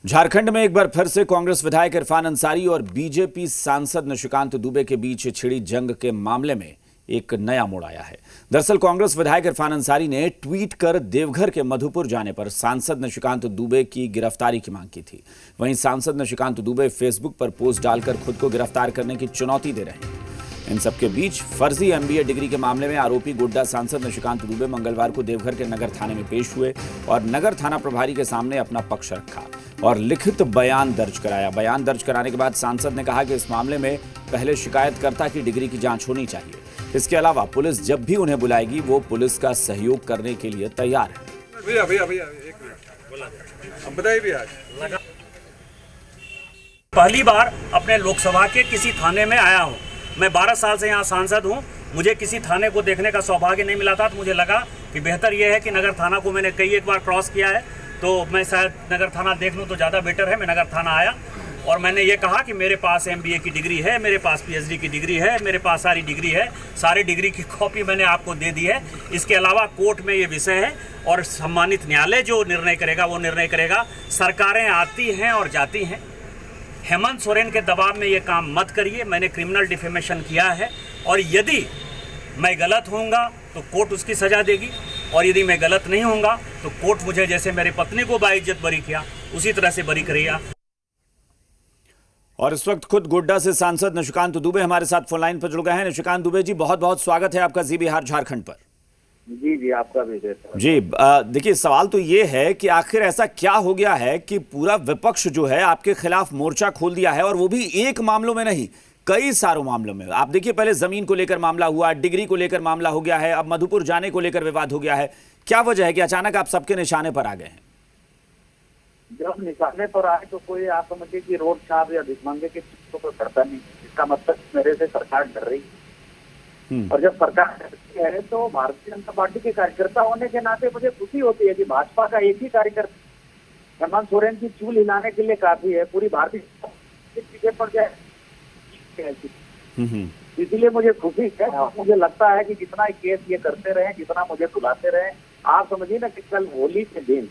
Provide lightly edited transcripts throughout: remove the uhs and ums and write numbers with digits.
झारखंड में एक बार फिर से कांग्रेस विधायक इरफान अंसारी और बीजेपी सांसद निशिकांत दुबे के बीच छिड़ी जंग के मामले में एक नया मोड़ आया है। दरअसल कांग्रेस विधायक इरफान अंसारी ने ट्वीट कर देवघर के मधुपुर जाने पर सांसद निशिकांत दुबे की गिरफ्तारी की मांग की थी। वहीं सांसद निशिकांत दुबे फेसबुक पर पोस्ट डालकर खुद को गिरफ्तार करने की चुनौती दे रहे हैं। इन सबके बीच फर्जी एमबीए डिग्री के मामले में आरोपी गोड्डा सांसद निशिकांत दुबे मंगलवार को देवघर के नगर थाने में पेश हुए और नगर थाना प्रभारी के सामने अपना पक्ष रखा और लिखित बयान दर्ज कराया। बयान दर्ज कराने के बाद सांसद ने कहा कि इस मामले में पहले शिकायतकर्ता की डिग्री की जांच होनी चाहिए। इसके अलावा पुलिस जब भी उन्हें बुलाएगी वो पुलिस का सहयोग करने के लिए तैयार है। भैया एक मिनट अब बताइए भैया। पहली बार अपने लोकसभा के किसी थाने में आया हूँ। मैं 12 साल से यहाँ सांसद हूँ। मुझे किसी थाने को देखने का सौभाग्य नहीं मिला था, तो मुझे लगा कि बेहतर यह है कि नगर थाना को मैंने कई एक बार क्रॉस किया है, तो मैं शायद नगर थाना देख लूँ तो ज़्यादा बेटर है। मैं नगर थाना आया और मैंने ये कहा कि मेरे पास एमबीए की डिग्री है, मेरे पास पीएचडी की डिग्री है, मेरे पास सारी डिग्री है, सारी डिग्री की कॉपी मैंने आपको दे दी है। इसके अलावा कोर्ट में ये विषय है और सम्मानित न्यायालय जो निर्णय करेगा वो निर्णय करेगा। सरकारें आती हैं और जाती हैं। हेमंत सोरेन के दबाव में ये काम मत करिए। मैंने क्रिमिनल डिफेमेशन किया है और यदि मैं गलत होऊंगा तो कोर्ट उसकी सजा देगी और यदि मैं गलत नहीं होऊंगा तो कोर्ट मुझे जैसे मेरी पत्नी को बाइज्जत बरी किया उसी तरह से बरी करेगा। और इस वक्त खुद गोड्डा से सांसद निशिकांत दुबे हमारे साथ फोन लाइन पर जुड़ गए हैं। निशिकांत दुबे जी, बहुत बहुत स्वागत है आपका जी बिहार झारखंड पर। जी आपका भी जी। देखिए, सवाल तो ये है कि आखिर ऐसा क्या हो गया है कि पूरा विपक्ष जो है आपके खिलाफ मोर्चा खोल दिया है, और वो भी एक मामलों में नहीं, कई सारों मामलों में। आप देखिए, पहले जमीन को लेकर मामला हुआ, डिग्री को लेकर मामला हो गया है, अब मधुपुर जाने को लेकर विवाद हो गया है। क्या वजह है कि अचानक आप सबके निशाने पर आ गए हैं? जब निशाने पर आए तो कोई आप समझिए कि रोड छाप या भिखमंगे के चीजों को करता नहीं। इसका मतलब मेरे से सरकार डर रही और जब सरकार डरती है तो भारतीय जनता पार्टी के कार्यकर्ता होने के नाते मुझे खुशी होती है कि भाजपा का एक ही कार्यकर्ता हेमंत सोरेन की चूल हिलाने के लिए काफी है, पूरी भारतीय पीछे पड़ जाए। इसीलिए मुझे खुशी है और मुझे लगता है कि जितना केस ये करते रहे, जितना मुझे बुलाते रहे, आप समझिए ना कि कल होली के दिन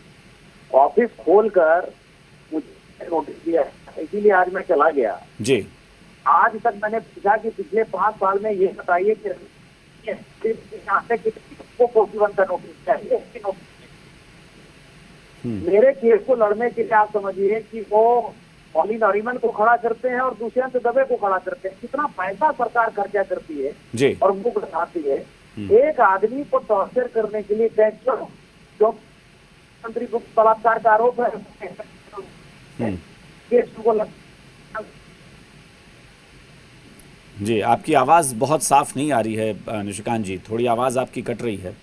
ऑफिस खोलकर मुझे नोटिस दिया, इसीलिए आज मैं चला गया जी। आज तक मैंने पूछा कि पिछले 5 साल में ये बताइए कि प्रतिबंध का नोटिस चाहिए। मेरे केस को लड़ने के लिए आप समझिए कि वो मौलिन नरीमन को खड़ा करते हैं और दुष्यंत दबे को खड़ा करते हैं। कितना पैसा सरकार खर्चा करती है जी। और वो बताती है एक आदमी को टॉर्चर करने के लिए जो मंत्री को बलात्कार का आरोप है केस को जी। आपकी आवाज बहुत साफ नहीं आ रही है निशिकांत जी, थोड़ी आवाज आपकी कट रही है।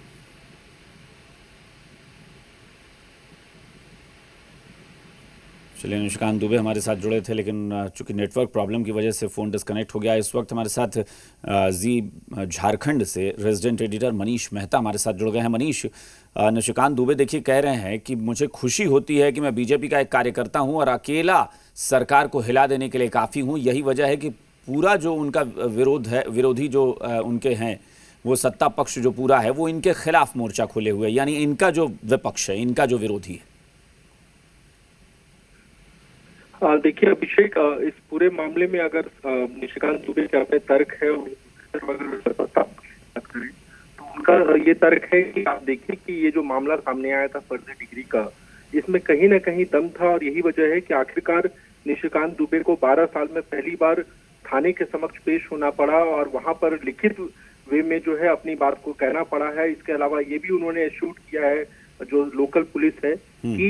चलिए, निशिकांत दुबे हमारे साथ जुड़े थे, लेकिन चूंकि नेटवर्क प्रॉब्लम की वजह से फ़ोन डिस्कनेक्ट हो गया। इस वक्त हमारे साथ जी झारखंड से रेजिडेंट एडिटर मनीष मेहता हमारे साथ जुड़ गए हैं। मनीष, निशिकांत दुबे देखिए कह रहे हैं कि मुझे खुशी होती है कि मैं बीजेपी का एक कार्यकर्ता हूं और अकेला सरकार को हिला देने के लिए काफ़ी हूं। यही वजह है कि पूरा जो उनका विरोधी जो उनके हैं, वो सत्ता पक्ष जो पूरा है वो इनके खिलाफ मोर्चा खोले हुए, यानी इनका जो विपक्ष है, इनका जो विरोधी है। देखिए अभिषेक, इस पूरे मामले में अगर निशिकांत दुबे के अपने तर्क है और करें तो उनका ये तर्क है कि आप देखिए कि ये जो मामला सामने आया था फर्जी डिग्री का, इसमें कहीं ना कहीं दम था और यही वजह है कि आखिरकार निशिकांत दुबे को 12 साल में पहली बार थाने के समक्ष पेश होना पड़ा और वहां पर लिखित वे में जो है अपनी बात को कहना पड़ा है। इसके अलावा ये भी उन्होंने शूट किया है जो लोकल पुलिस है कि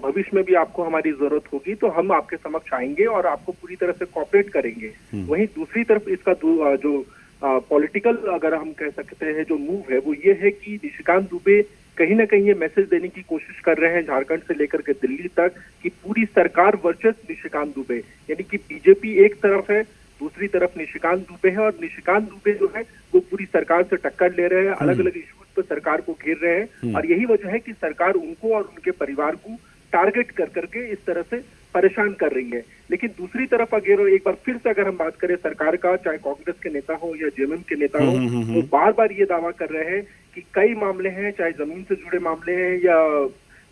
भविष्य में भी आपको हमारी जरूरत होगी तो हम आपके समक्ष आएंगे और आपको पूरी तरह से कोऑपरेट करेंगे। वहीं दूसरी तरफ इसका जो पॉलिटिकल अगर हम कह सकते हैं जो मूव है वो ये है कि निशिकांत दुबे कहीं ना कहीं ये मैसेज देने की कोशिश कर रहे हैं झारखंड से लेकर के दिल्ली तक कि पूरी सरकार वर्सेस निशिकांत दुबे, यानी कि बीजेपी एक तरफ है, दूसरी तरफ निशिकांत दुबे है और निशिकांत दुबे जो है वो पूरी सरकार से टक्कर ले रहे हैं, अलग अलग इश्यूज पर सरकार को घेर रहे हैं और यही वजह है कि सरकार उनको और उनके परिवार को टारगेट कर करके इस तरह से परेशान कर रही है। लेकिन दूसरी तरफ अगर एक बार फिर से अगर हम बात करें सरकार का, चाहे कांग्रेस के नेता हो या जेएमएम के नेता हो, तो बार बार ये दावा कर रहे हैं कि कई मामले हैं, चाहे जमीन से जुड़े मामले हैं या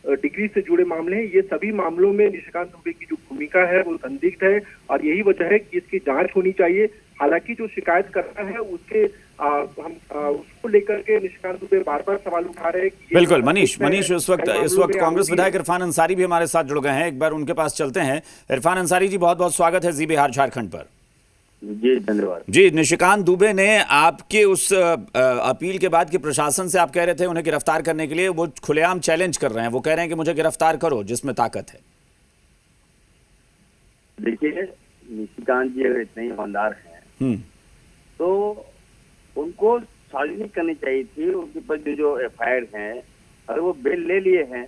डिग्री से जुड़े मामले हैं, ये सभी मामलों में निशिकांत दुबे की जो भूमिका है वो संदिग्ध है और यही वजह है कि इसकी जांच होनी चाहिए। हालांकि जो शिकायत करता है उसके उसको लेकर के निशिकांत दुबे बार-बार सवाल उठा रहे हैं कि बिल्कुल। मनीष इस वक्त कांग्रेस विधायक इरफान अंसारी भी हमारे साथ जुड़ गए हैं, एक बार उनके पास चलते हैं। इरफान अंसारी जी, बहुत बहुत स्वागत है जी बिहार झारखंड पर। जी धन्यवाद जी, निशिकांत दुबे ने आपके उस अपील के बाद कि प्रशासन से आप कह रहे थे उन्हें गिरफ्तार करने के लिए, वो खुलेआम चैलेंज कर रहे हैं, वो कह रहे हैं कि मुझे गिरफ्तार करो जिसमें ताकत है। देखिए, निशिकांत जी अगर इतने ईमानदार हैं तो उनको सार्वजनिक करनी चाहिए थी। उनके ऊपर जो एफआईआर हैं, अगर वो बेल ले लिए हैं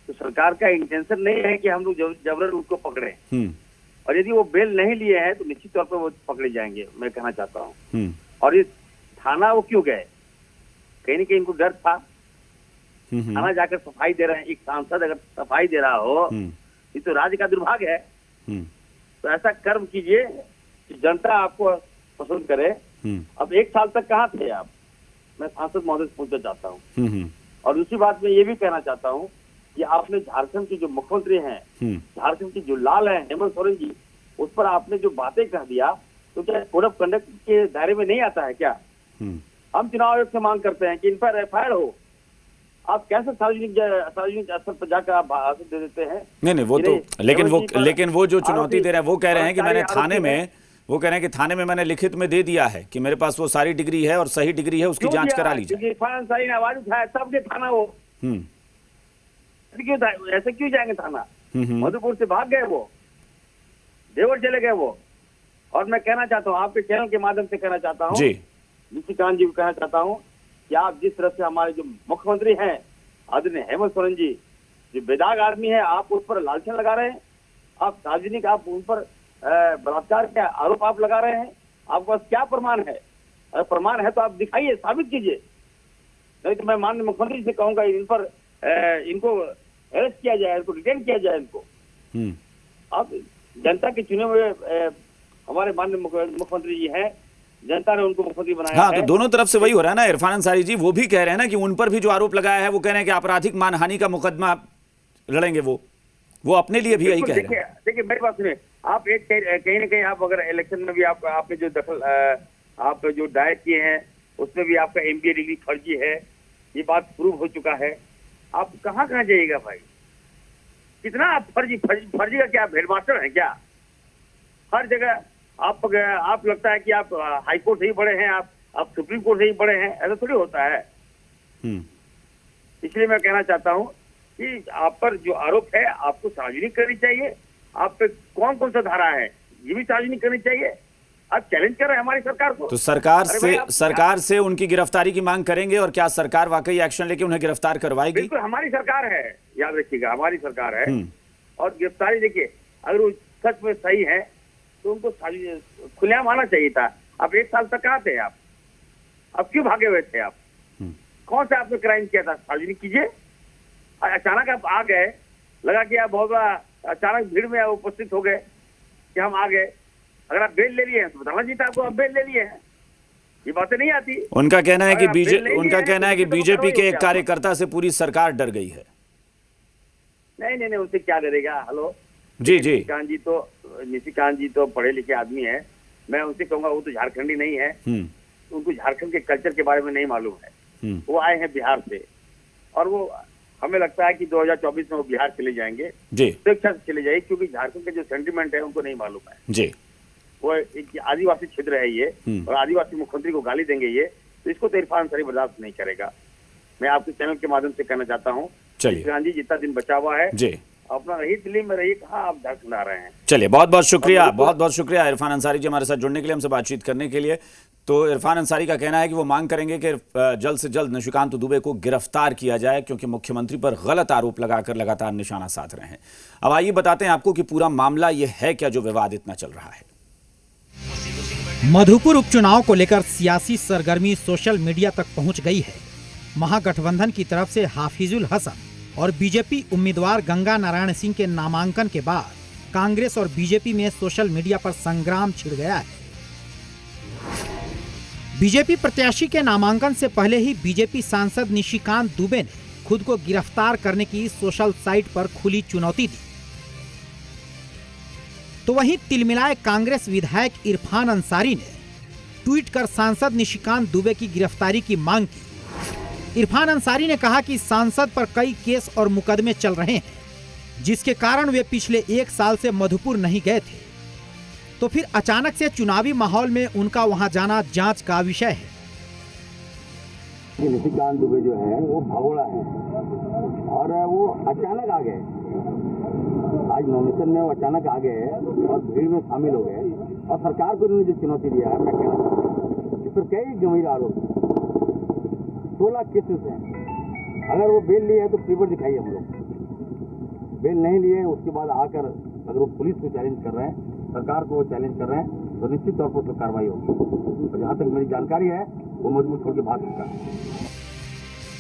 तो सरकार का इंटेंशन नहीं है कि हम लोग जबरन उनको पकड़े, और यदि वो बेल नहीं लिए हैं तो निश्चित तौर पर वो पकड़े जाएंगे, मैं कहना चाहता हूँ। और ये थाना वो क्यों गए? कहीं न कहीं इनको डर था। थाना जाकर सफाई दे रहे हैं, एक सांसद अगर सफाई दे रहा हो ये तो राज्य का दुर्भाग्य है। तो ऐसा कर्म कीजिए कि जनता आपको पसंद करे। अब 1 साल तक कहाँ थे आप? मैं सांसद महोदय से पूछना चाहता हूँ। और दूसरी बात मैं ये भी कहना चाहता हूँ कि आपने झारखंड के जो मुख्यमंत्री हैं, झारखंड की जो लाल है हेमंत सोरेन जी, उस पर आपने जो बातें कह दिया तो क्या कोड ऑफ कंडक्ट के दायरे में नहीं आता है क्या? हम चुनाव आयोग से मांग करते हैं कि इन पर एफआईआर हो। आप कैसे सार्वजनिक स्तर पर जाकर आप भाषण दे देते हैं? नहीं वो तो, लेकिन वो जो चुनौती दे रहे हैं वो कह रहे हैं कि मैंने थाने में, वो कह रहे हैं कि थाने में मैंने लिखित में दे दिया है कि मेरे पास वो सारी डिग्री है और सही डिग्री है, उसकी जांच करा लीजिए। इरफान अंसारी ने आवाज उठाया तब के थाना वो ऐसे क्यों जाएंगे थाना? मधुपुर से भाग गए वो, देवर चले गए वो। और मैं कहना चाहता हूँ, आपके चैनल के माध्यम से कहना चाहता हूँ, निशिकांत जी को कहना चाहता हूँ कि आप जिस तरह से हमारे जो मुख्यमंत्री हैं आदरणीय हेमंत सोरेन जी, जो बेदाग आदमी है, आप उस पर लालचन लगा रहे हैं। आप सार्वजनिक आप उन पर बलात्कार के आरोप आप लगा रहे हैं। आपके पास क्या प्रमाण है? अगर प्रमाण है तो आप दिखाइए, साबित कीजिए। नहीं तो मैं माननीय मुख्यमंत्री से कहूंगा इन पर इनको अरेस्ट किया जाए, इनको डिटेन किया जाए इनको। अब जनता के चुने हुए हमारे माननीय मुख्यमंत्री जी हैं, जनता ने उनको मुख्यमंत्री बनाया है। तो दोनों तरफ से वही हो रहा है ना इरफान अंसारी जी। वो भी कह रहे हैं ना कि उन पर भी जो आरोप लगाया है वो कह रहे हैं कि आपराधिक मानहानि का मुकदमा लड़ेंगे। वो अपने लिए भी यही कह रहे हैं। देखिए मेरी बात सुनिए, आप एक कहीं ना कहीं आप अगर इलेक्शन में भी आपने जो दखल आप जो दायर किए हैं उसमें भी आपका MBA डिग्री फर्जी है, ये बात प्रूव हो चुका है। आप कहाँ जाइएगा भाई? कितना आप फर्जी का क्या हेडमास्टर है क्या? हर जगह आप लगता है कि आप हाई कोर्ट से ही पढ़े हैं, आप सुप्रीम कोर्ट से ही पढ़े हैं, ऐसा थोड़ी होता है। इसलिए मैं कहना चाहता हूँ कि आप पर जो आरोप है आपको सार्वजनिक करनी चाहिए। आप पे कौन सा धारा है ये भी सार्वजनिक करनी चाहिए। आप चैलेंज कर रहे हैं हमारी सरकार को। तो सरकार से उनकी गिरफ्तारी की मांग करेंगे और क्या सरकार वाकई एक्शन लेके उन्हें गिरफ्तार करवाएगी? बिल्कुल हमारी सरकार है, याद रखिएगा हमारी सरकार है। और गिरफ्तारी देखिए, अगर वो सच में सही है तो उनको खुलेआम आना चाहिए था। अब 1 साल तक कहाँ थे आप? अब क्यों भागे हुए थे आप? कौन सा आपने क्राइम किया था? सार्वजनिक कीजिए। अचानक आप आ गए, लगा कि आप बहुत बड़ा अचानक भीड़ में उपस्थित हो गए कि हम आ गए। अगर आप बेल ले लिए हैं तो बताना चाहिए था आपको आप बेल ले लिए हैं। ये बातें नहीं आती। उनका कहना है कि बीजेपी के एक कार्यकर्ता से पूरी सरकार डर गई है। नहीं उनसे क्या डरेगा? हेलो जी निशिकांत जी तो पढ़े लिखे आदमी है। मैं उनसे कहूंगा वो तो झारखंडी नहीं है, उनको झारखंड के कल्चर के बारे में नहीं मालूम है। वो आए हैं बिहार से और वो हमें लगता है कि 2024 में वो बिहार चले जाएंगे, स्वेच्छा से चले जाएंगे, क्योंकि झारखंड का जो सेंटिमेंट है उनको नहीं मालूम है जी। वो एक आदिवासी क्षेत्र है ये, और आदिवासी मुख्यमंत्री को गाली देंगे ये, तो इसको तो इरफान अंसारी बर्दाश्त नहीं करेगा। मैं आपके चैनल के माध्यम से कहना चाहता हूँ, निशिकांत जी जितना दिन बचा हुआ है जी, अपना रही दिल्ली में रहिए, कहाँ आप झारखंड आ रहे हैं। चलिए बहुत बहुत शुक्रिया इरफान अंसारी जी हमारे साथ जुड़ने के लिए, हमसे बातचीत करने के लिए। तो इरफान अंसारी का कहना है कि वो मांग करेंगे कि जल्द से जल्द निशिकांत दुबे को गिरफ्तार किया जाए, क्योंकि मुख्यमंत्री पर गलत आरोप लगाकर लगातार निशाना साध रहे हैं। अब आइए बताते हैं आपको कि पूरा मामला ये है क्या जो विवाद इतना चल रहा है। मधुपुर उपचुनाव को लेकर सियासी सरगर्मी सोशल मीडिया तक पहुंच गई है। महागठबंधन की तरफ से हाफिजुल हसन और बीजेपी उम्मीदवार गंगा नारायण सिंह के नामांकन के बाद कांग्रेस और बीजेपी में सोशल मीडिया पर संग्राम छिड़ गया है। बीजेपी प्रत्याशी के नामांकन से पहले ही बीजेपी सांसद निशिकांत दुबे ने खुद को गिरफ्तार करने की सोशल साइट पर खुली चुनौती दी। तो वहीं तिलमिलाए कांग्रेस विधायक इरफान अंसारी ने ट्वीट कर सांसद निशिकांत दुबे की गिरफ्तारी की मांग की। इरफान अंसारी ने कहा कि सांसद पर कई केस और मुकदमे चल रहे हैं, जिसके कारण वे पिछले 1 साल से मधुपुर नहीं गए थे। तो फिर अचानक से चुनावी माहौल में उनका वहां जाना जांच का विषय है। निशिकांत दुबे जो है वो भगोड़ा है और वो अचानक आ गए। आज नॉमिनेशन में वो अचानक आ गए और भीड़ में शामिल हो गए और सरकार को उन्होंने जो चुनौती दिया है, मैं कहना चाहता हूँ इस पर कई गंभीर आरोप 16 केसेस हैं। अगर वो बेल लिए है तो पेपर दिखाइए हम लोग। बेल नहीं लिए उसके बाद आकर अगर वो पुलिस को चैलेंज कर रहे हैं, सरकार को वो चैलेंज कर रहे हैं, तो निश्चित तौर पर तो कार्रवाई होगी। और जहाँ तक मेरी जानकारी है वो मजबूत छोड़ के भाग चुका है।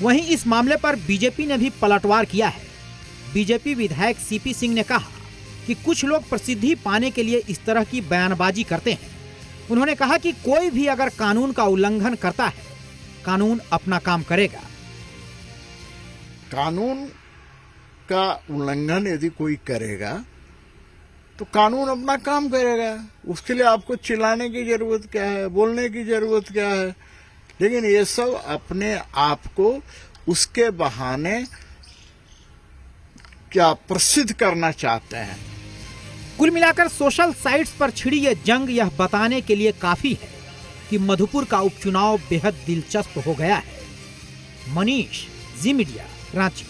वहीं इस मामले पर बीजेपी ने भी पलटवार किया है। बीजेपी विधायक सीपी सिंह ने कहा कि कुछ लोग प्रसिद्धि पाने के लिए इस तरह की बयानबाजी करते हैं। उन्होंने कहा कि कोई भी अगर कानून का उल्लंघन करता है, कानून अपना काम करेगा। कानून का उल्लंघन यदि कोई करेगा तो कानून अपना काम करेगा। उसके लिए आपको चिल्लाने की जरूरत क्या है, बोलने की जरूरत क्या है? लेकिन ये सब अपने आप को उसके बहाने क्या प्रसिद्ध करना चाहते हैं। कुल मिलाकर सोशल साइट्स पर छिड़ी यह जंग यह बताने के लिए काफी है कि मधुपुर का उपचुनाव बेहद दिलचस्प हो गया है। मनीष, जी मीडिया, रांची।